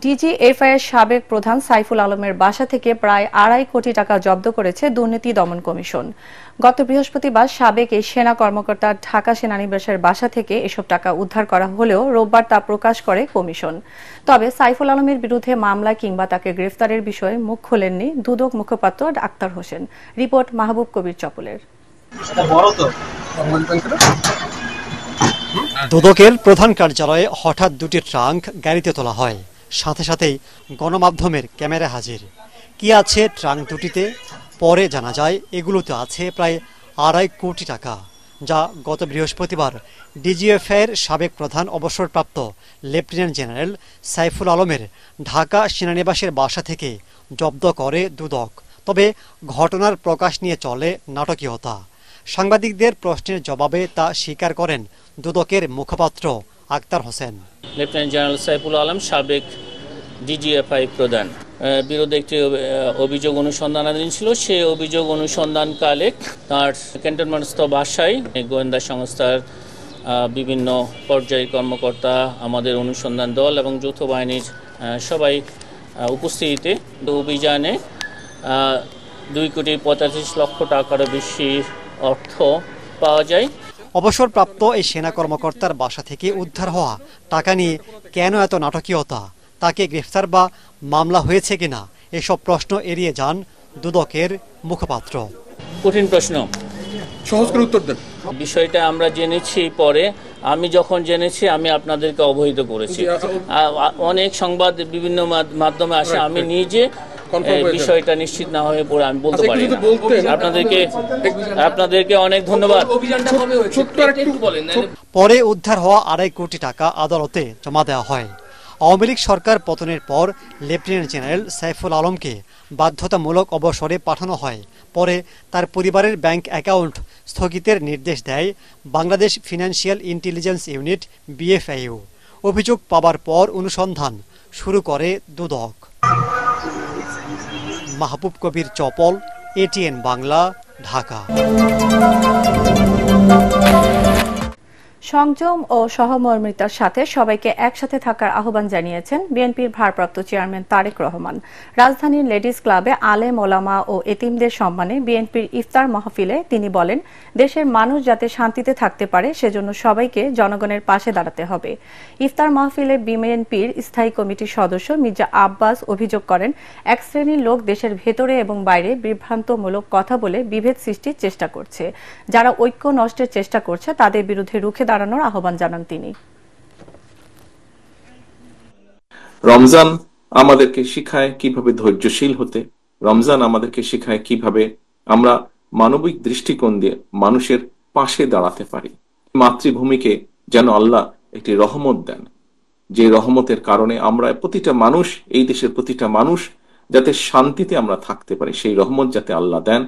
DGFI এর সাবেক প্রধান সাইফুল আলমের বাসা থেকে প্রায় 2.5 কোটি টাকা জব্দ করেছে দুর্নীতি দমন কমিশন। গত বৃহস্পতিবার সাবেক এই সেনা কর্মকর্তা ঢাকা সেনানিবাসের বাসা থেকে এসব টাকা উদ্ধার করা হলেও রোববার তা প্রকাশ করে কমিশন। তবে সাইফুল আলমের বিরুদ্ধে মামলা কিংবা তাকে গ্রেফতারের বিষয়ে মুখ খোলেননি দুদক মুখপাত্র আক্তার হোসেন। রিপোর্ট মাহবুব কবির চপলের। দুদকের প্রধান কার্যালয়ে হঠাৎ দুটি ট্রাঙ্ক গাড়িতে তোলা হয়, সাথে সাথেই গণমাধ্যমের ক্যামেরা হাজির। কি আছে ট্রাঙ্ক দুটিতে? পরে জানা যায় এগুলোতে আছে প্রায় 2.5 কোটি টাকা, যা গত বৃহস্পতিবার ডিজিএফআই এর সাবেক প্রধান অবসরপ্রাপ্ত লেফটেন্যান্ট জেনারেল সাইফুল আলমের ঢাকা সেনানিবাসের বাসা থেকে জব্দ করে দুদক। তবে ঘটনার প্রকাশ নিয়ে চলে নাটকীয়তা। সাংবাদিকদের প্রশ্নের জবাবে তা স্বীকার করেন দুদকের মুখপাত্র আক্তার হোসেন। লেফটেন্যান্ট জেনারেল সাইফুল আলম সাবেক ডিজিএফআই প্রধান বিরুদ্ধে একটি অভিযোগ অনুসন্ধানাধীন ছিল। সেই অভিযোগ অনুসন্ধানকালে তার ক্যান্টনমেন্টস্থ বাসায় গোয়েন্দা সংস্থার বিভিন্ন পর্যায়ের কর্মকর্তা, আমাদের অনুসন্ধান দল এবং যৌথ বাহিনীর সবাই উপস্থিতিতে অভিযানে 2.45 কোটি টাকারও বেশি অর্থ পাওয়া যায়। অবসরপ্রাপ্ত এই সেনা কর্মকর্তার বাসা থেকে উদ্ধার হওয়া টাকা নিয়ে কেন এত নাটকীয়তা? তাকে গ্রেফতার বা মামলা হয়েছে কিনা এসব প্রশ্ন এড়িয়ে যান দুদকের মুখপাত্র। কঠিন প্রশ্ন, সহজ করে উত্তর দেন। বিষয়টা আমরা জেনেছি পরে। আমি যখন জেনেছি আমি আপনাদেরকে অবহিত করেছি। অনেক সংবাদ বিভিন্ন মাধ্যমে আসে, আমি নিজে বিষয়টা নিশ্চিত না হয়ে পড়ে আমি বলতে পারি না। আপনাদেরকে অনেক ধন্যবাদ। পরে উদ্ধার হওয়া 2.5 কোটি টাকা আদালতে জমা দেওয়া হয়। আওয়ামী লীগ সরকার পতনের পর লেফটেন্যান্ট জেনারেল সাইফুল আলমকে বাধ্যতামূলক অবসরে পাঠানো হয়। পরে তার পরিবারের ব্যাংক অ্যাকাউন্ট স্থগিতের নির্দেশ দেয় Bangladesh financial intelligence unit BFIU। অভিযোগ পাবার পর অনুসন্ধান শুরু করে দুদক। মাহবুব কবির চপল, ATN বাংলা, ঢাকা। সংযম ও সহমর্মিতার সাথে সবাইকে একসাথে থাকার আহ্বান জানিয়েছেন বিএনপির ভারপ্রাপ্ত চেয়ারম্যান তারেক রহমান। রাজধানীর লেডিস ক্লাবে আলেম ওলামা ও এতিমদের সম্মানে বিএনপির ইফতার মাহফিলে তিনি বলেন, দেশের মানুষ যাতে শান্তিতে থাকতে পারে সেজন্য সবাইকে জনগণের পাশে দাঁড়াতে হবে। ইফতার মাহফিলে বিএনপির স্থায়ী কমিটির সদস্য মির্জা আব্বাস অভিযোগ করেন, এক শ্রেণীর লোক দেশের ভেতরে এবং বাইরে বিভ্রান্তমূলক কথা বলে বিভেদ সৃষ্টির চেষ্টা করছে। যারা ঐক্য নষ্টের চেষ্টা করছে তাদের বিরুদ্ধে রুখে দাঁড়ানোর আহ্বান জানান তিনি। রমজান আমাদেরকে শিখায় কিভাবে ধৈর্যশীল হতে। রমজান আমাদেরকে শিখায় কিভাবে আমরা মানবিক দৃষ্টিকোণ দিয়ে মানুষের পাশে দাঁড়াতে পারি। মাতৃভূমিকে যেন আল্লাহ একটি রহমত দেন, যে রহমতের কারণে আমরা প্রতিটা মানুষ, এই দেশের প্রতিটা মানুষ যাতে শান্তিতে আমরা থাকতে পারি, সেই রহমত যাতে আল্লাহ দেন।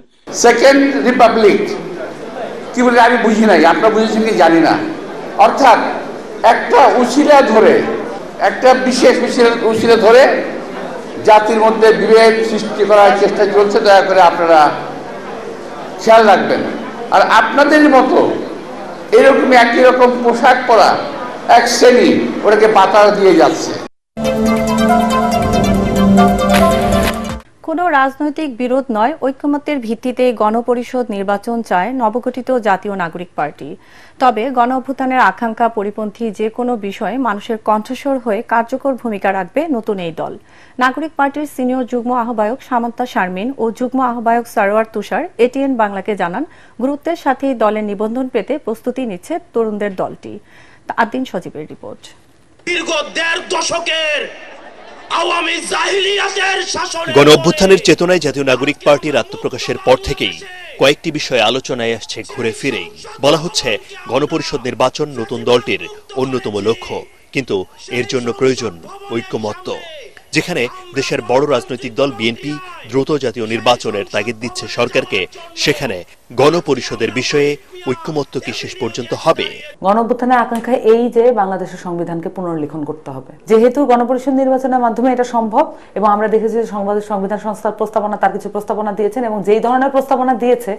সেকেন্ড রিপাবলিক কি বলে আমি বুঝি নাই, আপনারা বুঝেছেন কি জানি না। অর্থাৎ একটা উসিলা ধরে, একটা বিশেষ উসিলা ধরে জাতির মধ্যে বিভেদ সৃষ্টি করার চেষ্টা চলছে। দয়া করে আপনারা খেয়াল রাখবেন। আর আপনাদের মতো এরকম একই রকম পোশাক পরা এক শ্রেণী ওটাকে পাতাও দিয়ে যাচ্ছে। কোনো রাজনৈতিক বিরোধ নয়, ঐকমত্যের ভিত্তিতে গণপরিষদ নির্বাচন চায় নবগঠিত জাতীয় নাগরিক পার্টি। তবে গণঅভ্যুত্থানের আকাঙ্ক্ষা পরিপন্থী যে কোনো বিষয়ে মানুষের কণ্ঠস্বর হয়ে কার্যকর ভূমিকা রাখবে নতুন এই দল। নাগরিক পার্টির সিনিয়র যুগ্ম আহ্বায়ক সামান্তা শারমিন ও যুগ্ম আহ্বায়ক সরওয়ার তুষার ATN বাংলাকে জানান, গুরুত্বের সাথে দলের নিবন্ধন পেতে প্রস্তুতি নিচ্ছে তরুণদের দলটি। আদিন সজীবের রিপোর্ট। দীর্ঘ 1.5 দশকের গণঅভ্যুত্থানের চেতনায় জাতীয় নাগরিক পার্টির আত্মপ্রকাশের পর থেকেই কয়েকটি বিষয় আলোচনায় আসছে ঘুরে ফিরেই। বলা হচ্ছে গণপরিষদ নির্বাচন নতুন দলটির অন্যতম লক্ষ্য, কিন্তু এর জন্য প্রয়োজন ঐক্যমত্য। যেখানে দেশের বড় রাজনৈতিক দল বিএনপি দ্রুত জাতীয় নির্বাচনের তাগিদ দিচ্ছে সরকারকে, সেখানে গণপরিষদের বিষয়ে ঐক্যমত্য কি শেষ পর্যন্ত হবে? গণঅভ্যুত্থানের আকাঙ্ক্ষা এই যে বাংলাদেশের সংবিধানকে পুনর্লিখন করতে হবে। যেহেতু গণপরিষদ নির্বাচনের মাধ্যমে এটা সম্ভব, এবং আমরা দেখেছি যে সংবিধান সংস্থার প্রস্তাবনা, তার কিছু প্রস্তাবনা দিয়েছেন, এবং যেই ধরনের প্রস্তাবনা দিয়েছে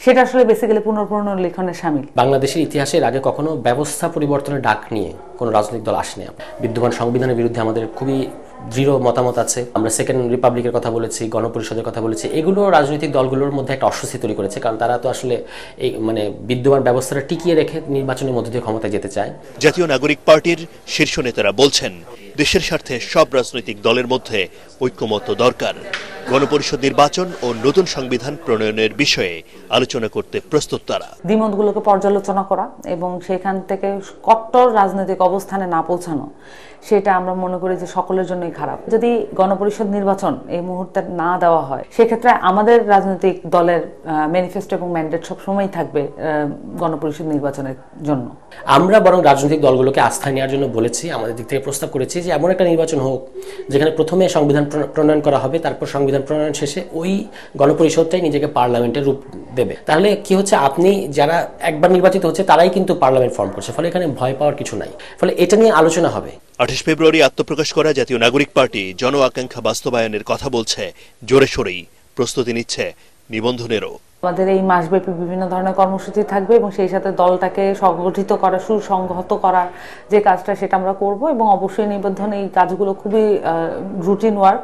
সেটা আসলে বেসিক্যালি পুনর্লিখনের শামিল। বাংলাদেশের ইতিহাসের আগে কখনো ব্যবস্থা পরিবর্তনের ডাক নিয়ে কোনো রাজনৈতিক দল আসেনি। বিদ্যমান সংবিধানের বিরুদ্ধে আমাদের খুবই দৃঢ় মতামত আছে। আমরা সেকেন্ড রিপাবলিকের কথা বলেছি, গণপরিষদের কথা বলেছি, এগুলো রাজনৈতিক দলগুলোর মধ্যে একটা অস্বস্তি তৈরি করেছে, কারণ তারা তো আসলে এই মানে বিদ্যমান ব্যবস্থাটা টিকিয়ে রেখে নির্বাচনের মধ্য দিয়ে ক্ষমতায় যেতে চায়। জাতীয় নাগরিক পার্টির শীর্ষ নেতারা বলছেন দেশের স্বার্থে সব রাজনৈতিক দলের মধ্যে ঐক্যমত্য দরকার। গণপরিষদ নির্বাচন ও নতুন সংবিধান প্রণয়নের বিষয়ে আলোচনা করতে প্রস্তুত তারা। দ্বিমতগুলোকে পর্যালোচনা করা এবং সেখান থেকে কট্টর রাজনৈতিক অবস্থানে না পৌঁছানো, সেটা আমরা মনে করি যে সকলের জন্যই খারাপ। যদি গণপরিষদ নির্বাচন এই মুহূর্তে না দেওয়া হয়, সেক্ষেত্রে আমাদের রাজনৈতিক দলের ম্যানিফেস্টো এবং ম্যান্ডেট সবসময় থাকবে গণপরিষদ নির্বাচনের জন্য। আমরা বরং রাজনৈতিক দলগুলোকে আস্থা নেওয়ার জন্য বলেছি, আমাদের দিক থেকে প্রস্তাব করেছি যে এমন একটা নির্বাচন হোক যেখানে প্রথমে সংবিধান প্রণয়ন করা হবে, তারপর সংবিধান প্রণয়ন শেষে ওই গণপরিষদটাই নিজেকে পার্লামেন্টের রূপ দেবে। তাহলে কি হচ্ছে, আপনি যারা একবার নির্বাচিত হচ্ছে তারাই কিন্তু পার্লামেন্ট ফর্ম করছে, ফলে এখানে ভয় পাওয়ার কিছু নাই, ফলে এটা নিয়ে আলোচনা হবে। 28 ফেব্রুয়ারি আত্মপ্রকাশ করা জাতীয় নাগরিক পার্টি জন আকাঙ্ক্ষা বাস্তবায়নের কথা বলছে, জোরে সোরেই প্রস্তুতি নিচ্ছে নিবন্ধনেরও। আমাদের এই মাসব্যাপী বিভিন্ন ধরনের কর্মসূচি থাকবে এবং সেই সাথে দলটাকে সংগঠিত করা, সুসংহত করার যে কাজটা সেটা আমরা করব এবং অবশ্যই নিবন্ধন এই কাজগুলো খুবই রুটিন ওয়ার্ক,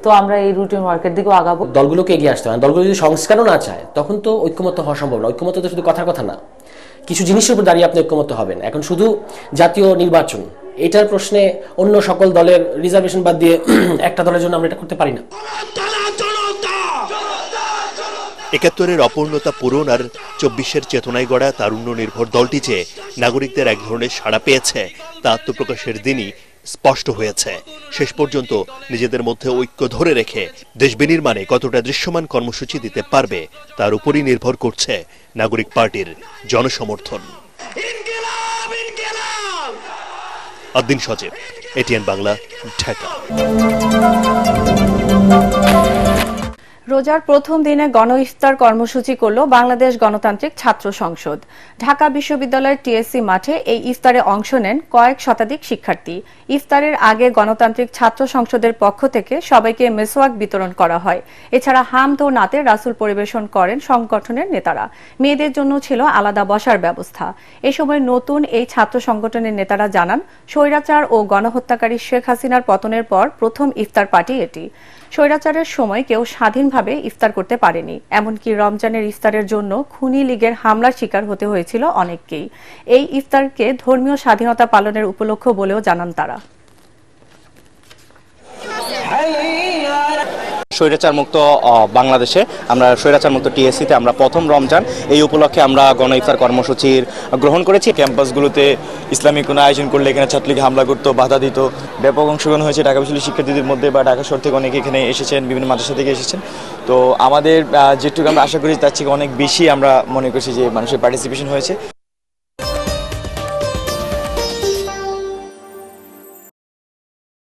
তো আমরা এই রুটিন ওয়ার্কের দিকেও আগাবো। দলগুলোকে এগিয়ে আসতে হবে, দলগুলো যদি সংস্কারও না চায় তখন তো ঐক্যমত্য হওয়া সম্ভব না। ঐক্যমত্য তো শুধু কথার কথা না, কিছু জিনিসের উপর দাঁড়িয়ে আপনি ঐক্যমত্য হবেন। এখন শুধু জাতীয় নির্বাচন এটার প্রশ্নে অন্য সকল দলের রিজার্ভেশন বাদ দিয়ে একটা দলের জন্য আমরা এটা করতে পারি না। 71-এর অপূর্ণতা পূরণ আর 24-এর চেতনায় গড়া তারুণ্য নির্ভর দলটি যে নাগরিকদের এক ধরনের সাড়া পেয়েছে তা আত্মপ্রকাশের দিনই স্পষ্ট হয়েছে। শেষ পর্যন্ত নিজেদের মধ্যে ঐক্য ধরে রেখে দেশ বিনির্মাণে কতটা দৃশ্যমান কর্মসূচি দিতে পারবে তার উপরই নির্ভর করছে নাগরিক পার্টির জনসমর্থন। আদ্দিন সজীব, এটিএন বাংলা, ঢাকা। রোজার প্রথম দিনে গণ ইফতার কর্মসূচি করল বাংলাদেশ গণতান্ত্রিক ছাত্র সংসদ। ঢাকা বিশ্ববিদ্যালয়ের টিএসসি মাঠে এই ইফতারে অংশ নেন কয়েক শতাধিক শিক্ষার্থী। ইফতারের আগে গণতান্ত্রিক ছাত্র সংসদের পক্ষ থেকে সবাইকে মেসওয়াক বিতরণ করা হয়। এছাড়া হামদ ও নাতে রাসূল পরিবেশন করেন সংগঠনের নেতারা। মেয়েদের জন্য ছিল আলাদা বসার ব্যবস্থা। এ সময় নতুন এই ছাত্র সংগঠনের নেতারা জানান, স্বৈরাচার ও গণহত্যাকারী শেখ হাসিনার পতনের পর প্রথম ইফতার পার্টি এটি। স্বৈরাচারের সময় কেউ স্বাধীনভাবে ইফতার করতে পারেনি, এমনকি রমজানের ইফতারের জন্য খুনি লীগের হামলার শিকার হতে হয়েছিল অনেককেই। এই ইফতারকে ধর্মীয় স্বাধীনতা পালনের উপলক্ষ বলেও জানান তারা। স্বৈরাচার মুক্ত বাংলাদেশে আমরা স্বৈরাচার মুক্ত টিএসসিতে আমরা প্রথম রমজান, এই উপলক্ষে আমরা গণ ইফতার কর্মসূচির গ্রহণ করেছি। ক্যাম্পাসগুলোতে ইসলামিক কোনো আয়োজন করলে এখানে ছাত্রলীগ হামলা করতো, বাধা দিত। ব্যাপক অংশগ্রহণ হয়েছে ঢাকা বিশ্ববিদ্যালয়ের শিক্ষার্থীদের মধ্যে বা ঢাকা শহর থেকে অনেকে এখানে এসেছেন, বিভিন্ন মাদ্রাসা থেকে এসেছেন। তো আমাদের যেটুকু আমরা আশা করি তার থেকে অনেক বেশি আমরা মনে করছি যে মানুষের পার্টিসিপেশন হয়েছে।